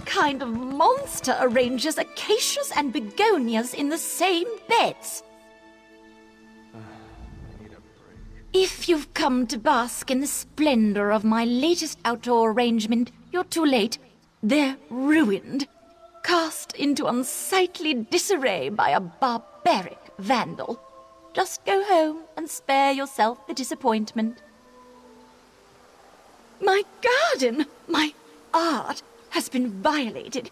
kind of monster arranges acacias and begonias in the same beds? If you've come to bask in the splendor of my latest outdoor arrangement, you're too late. They're ruined, cast into unsightly disarray by a barbaric vandal. Just go home and spare yourself the disappointment. My garden, my art, has been violated,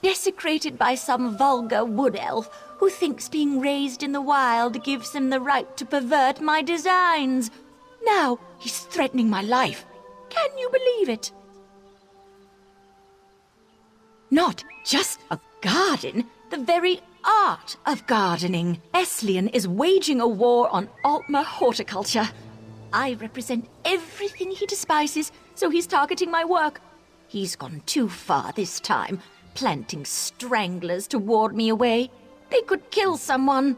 desecrated by some vulgar wood elf who thinks being raised in the wild gives him the right to pervert my designs. Now he's threatening my life. Can you believe it? Not just a garden, the very art of gardening. Eslian is waging a war on Altmer horticulture. I represent everything he despises, so he's targeting my work. He's gone too far this time, planting stranglers to ward me away. They could kill someone.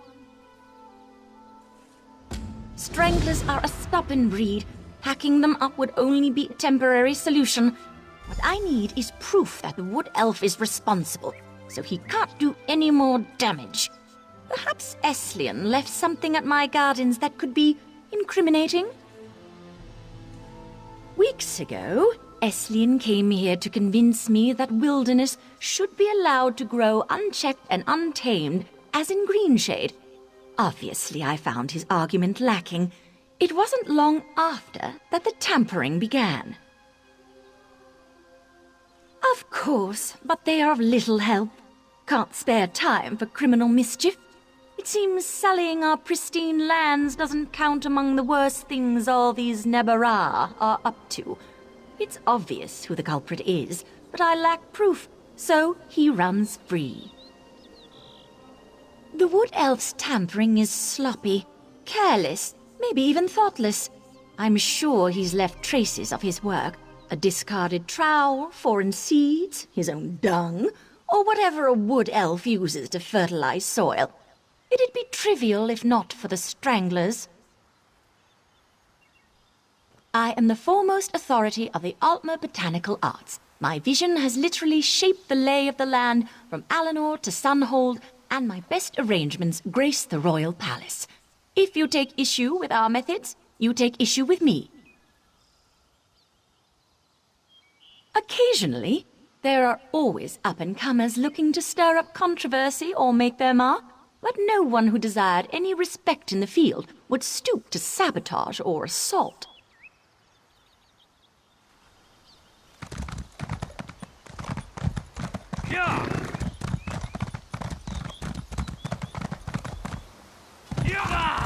Stranglers are a stubborn breed. Hacking them up would only be a temporary solution. What I need is proof that the wood elf is responsible, so he can't do any more damage. Perhaps Eslian left something at my gardens that could be incriminating. Weeks ago, Eslian came here to convince me that wilderness should be allowed to grow unchecked and untamed, as in Greenshade. Obviously, I found his argument lacking. It wasn't long after that the tampering began. Of course, but they are of little help. Can't spare time for criminal mischief. It seems sullying our pristine lands doesn't count among the worst things all these Nebara are up to. It's obvious who the culprit is, but I lack proof, so he runs free. The wood elf's tampering is sloppy, careless, maybe even thoughtless. I'm sure he's left traces of his work. A discarded trowel, foreign seeds, his own dung, or whatever a wood elf uses to fertilize soil. It'd be trivial if not for the stranglers. I am the foremost authority of the Altmer botanical arts. My vision has literally shaped the lay of the land from Alinor to Sunhold, and my best arrangements grace the royal palace. If you take issue with our methods, you take issue with me. Occasionally, there are always up-and-comers looking to stir up controversy or make their mark, but no one who desired any respect in the field would stoop to sabotage or assault. Yeah! Yeah!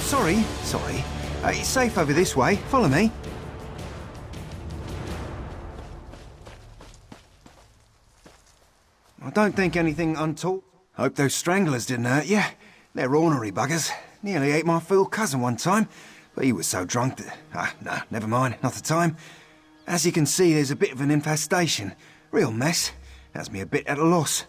Sorry. It's safe over this way. Follow me. I don't think anything untoward. Hope those stranglers didn't hurt you. They're ornery buggers. Nearly ate my fool cousin one time, but he was so drunk that... no, never mind, not the time. As you can see, there's a bit of an infestation. Real mess. Has me a bit at a loss.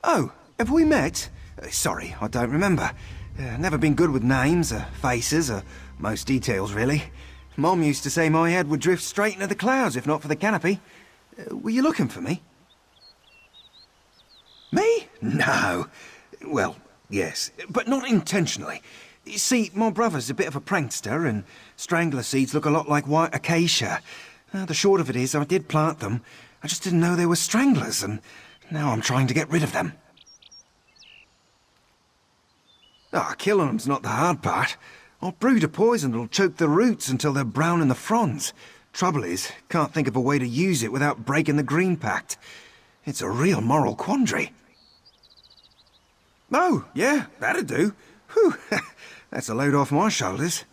Oh, have we met? Sorry, I don't remember. Never been good with names, or faces, or most details, really. Mom used to say my head would drift straight into the clouds if not for the canopy. Were you looking for me? Me? No. Well, yes, but not intentionally. You see, my brother's a bit of a prankster, and strangler seeds look a lot like white acacia. The short of it is, I did plant them. I just didn't know they were stranglers, and now I'm trying to get rid of them. Killing them's not the hard part. I'll brew a poison that'll choke the roots until they're brown in the fronds. Trouble is, can't think of a way to use it without breaking the Green Pact. It's a real moral quandary. Oh, yeah, that'd do. Whew, that's a load off my shoulders.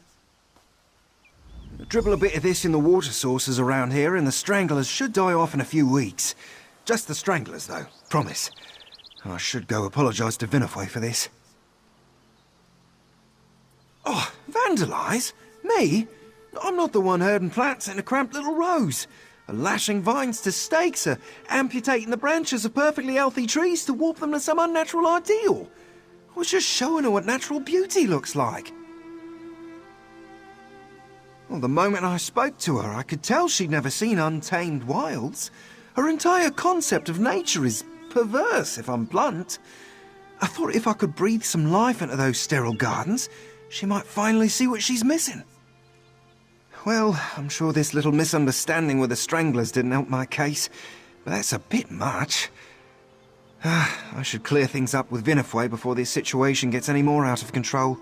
Dribble a bit of this in the water sources around here and the stranglers should die off in a few weeks. Just the stranglers, though, promise. I should go apologise to Vinafwe for this. Oh, vandalise? Me? I'm not the one herding plants in a cramped little rose. Lashing vines to stakes, amputating the branches of perfectly healthy trees to warp them to some unnatural ideal. I was just showing her what natural beauty looks like. Well, the moment I spoke to her, I could tell she'd never seen untamed wilds. Her entire concept of nature is perverse, if I'm blunt. I thought if I could breathe some life into those sterile gardens, she might finally see what she's missing. Well, I'm sure this little misunderstanding with the stranglers didn't help my case, but that's a bit much. I should clear things up with Vinafwe before this situation gets any more out of control.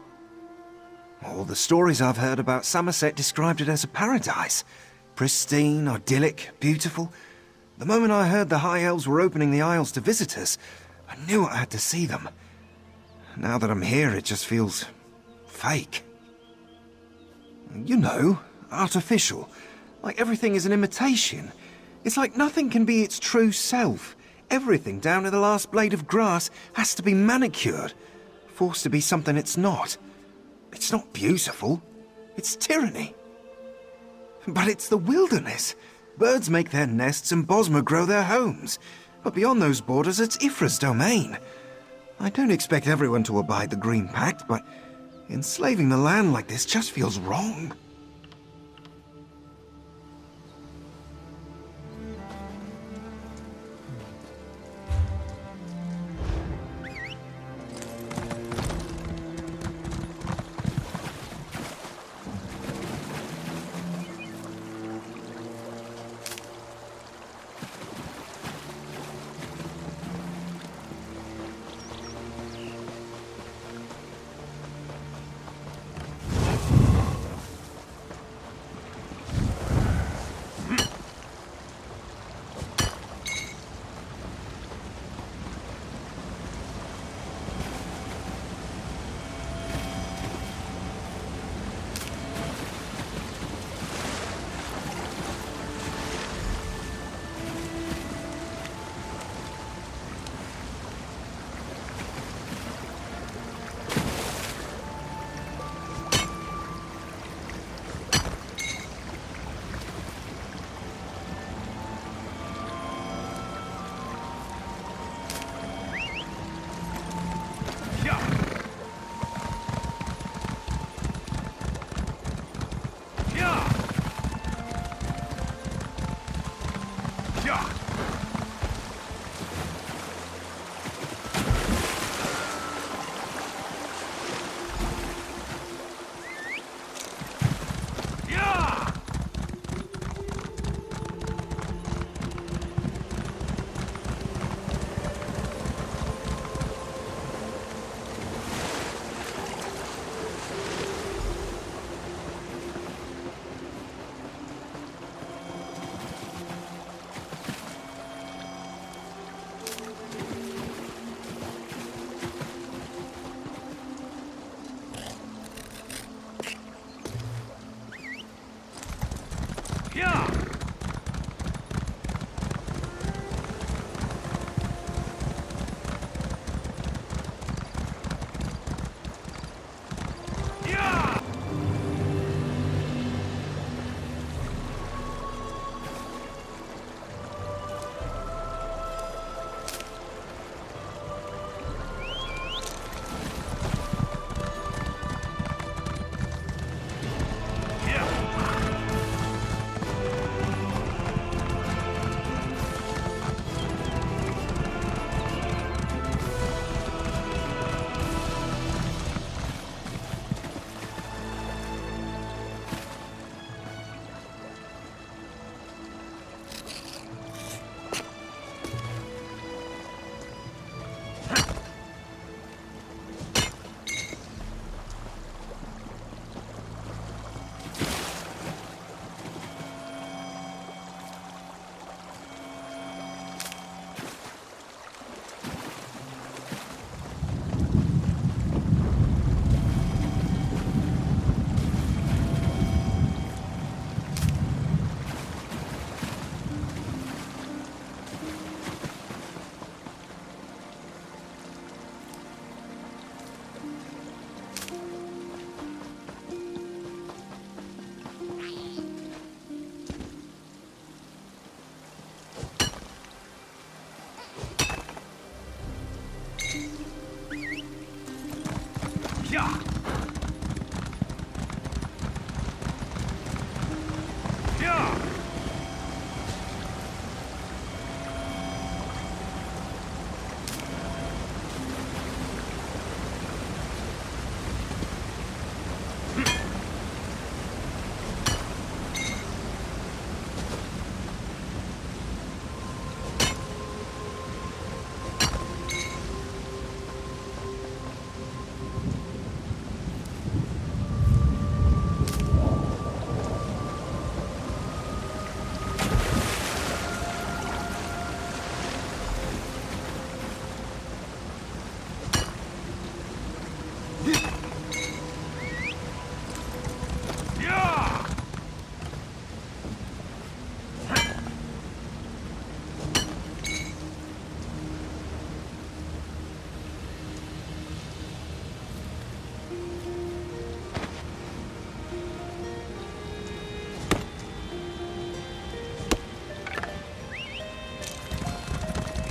All the stories I've heard about Summerset described it as a paradise. Pristine, idyllic, beautiful. The moment I heard the High Elves were opening the Isles to visitors, I knew I had to see them. Now that I'm here, it just feels... fake. You know, artificial. Like everything is an imitation. It's like nothing can be its true self. Everything, down to the last blade of grass, has to be manicured. Forced to be something it's not. It's not beautiful. It's tyranny. But it's the wilderness. Birds make their nests and Bosma grow their homes. But beyond those borders, it's Ifra's domain. I don't expect everyone to abide the Green Pact, but enslaving the land like this just feels wrong.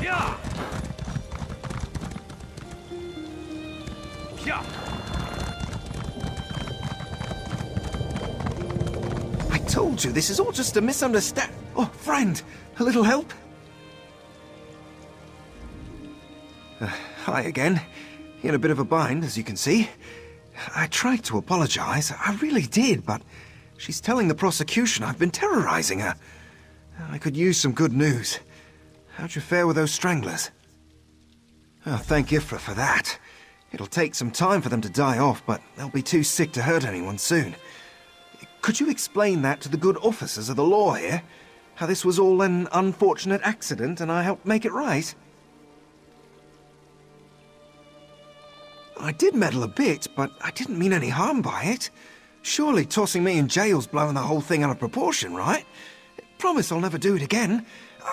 Yeah. Yeah. I told you, this is all just a misunderstanding. Oh, friend, a little help? Hi again. In a bit of a bind, as you can see. I tried to apologize, I really did, but she's telling the prosecution I've been terrorizing her. I could use some good news. How'd you fare with those stranglers? Oh, thank Ifra for that. It'll take some time for them to die off, but they'll be too sick to hurt anyone soon. Could you explain that to the good officers of the law here? How this was all an unfortunate accident and I helped make it right? I did meddle a bit, but I didn't mean any harm by it. Surely tossing me in jail's blowing the whole thing out of proportion, right? Promise I'll never do it again.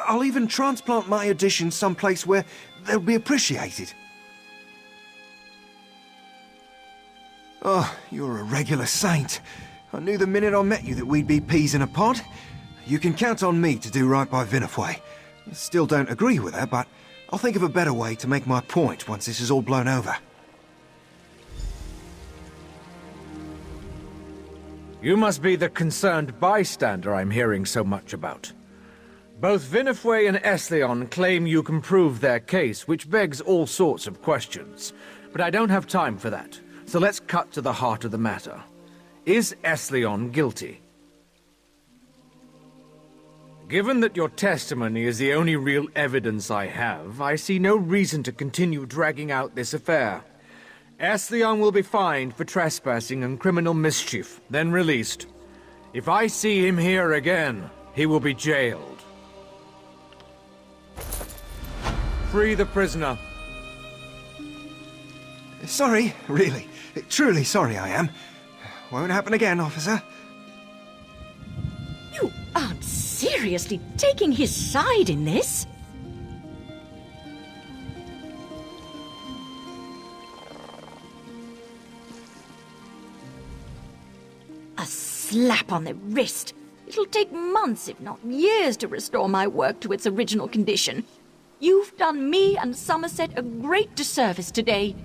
I'll even transplant my additions someplace where they'll be appreciated. Oh, you're a regular saint. I knew the minute I met you that we'd be peas in a pod. You can count on me to do right by Vinafwe. Still don't agree with her, but I'll think of a better way to make my point once this is all blown over. You must be the concerned bystander I'm hearing so much about. Both Vinafwe and Esleon claim you can prove their case, which begs all sorts of questions. But I don't have time for that, so let's cut to the heart of the matter. Is Esleon guilty? Given that your testimony is the only real evidence I have, I see no reason to continue dragging out this affair. Esleon will be fined for trespassing and criminal mischief, then released. If I see him here again, he will be jailed. Free the prisoner. Sorry, really. Truly sorry I am. Won't happen again, officer. You aren't seriously taking his side in this? A slap on the wrist. It'll take months, if not years, to restore my work to its original condition. You've done me and Summerset a great disservice today.